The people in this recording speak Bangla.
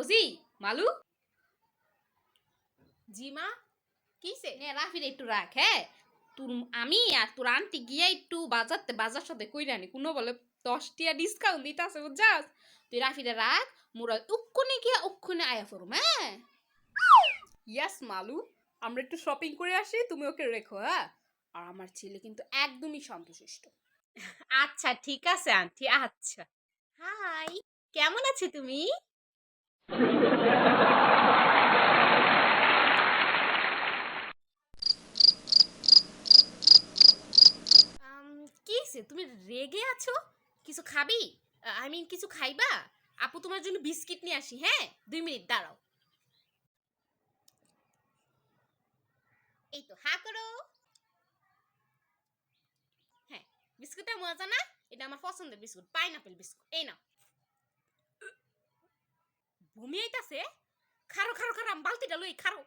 ওজি মালু জি মা, কিসে? নে রাফির একটু রাখ, হ্যাঁ। তোর আমি আর তোর আন্টি গিয়া একটু বাজার সাথে কইরা নি, কোনো বলে 10 টিয়া ডিসকাউন্ট দিতাছে বুঝছাস। তুই রাফিরে রাখ, মোরা উক্ষুনি গিয়া উক্ষুনি আয়া ফরম, হ্যাঁ। ইয়াস মালু, আমরা একটু শপিং করে আসি, তুমি ওকে রেখো, হ্যাঁ। আর আমার ছেলে কিন্তু একদমই শান্তশিষ্ট। আচ্ছা ঠিক আছে আন্টি, আচ্ছা। হাই, কেমন আছে তুমি? কি হইছে, তুমি রেগে আছো? কিছু খাবি? আই মিন কিছু খাইবা? আপু তোমার জন্য বিস্কিট নিয়ে আসি, হ্যাঁ? 2 মিনিট দাঁড়াও। এই তো, হা করো। হ্যাঁ, বিস্কুটটা মজা না? এটা আমার পছন্দের বিস্কুট, পাইনাপেল বিস্কুট। এই নাও। বমি আইতাছে? খারো খারো খারো, আমি বালতিটা লই, খারো।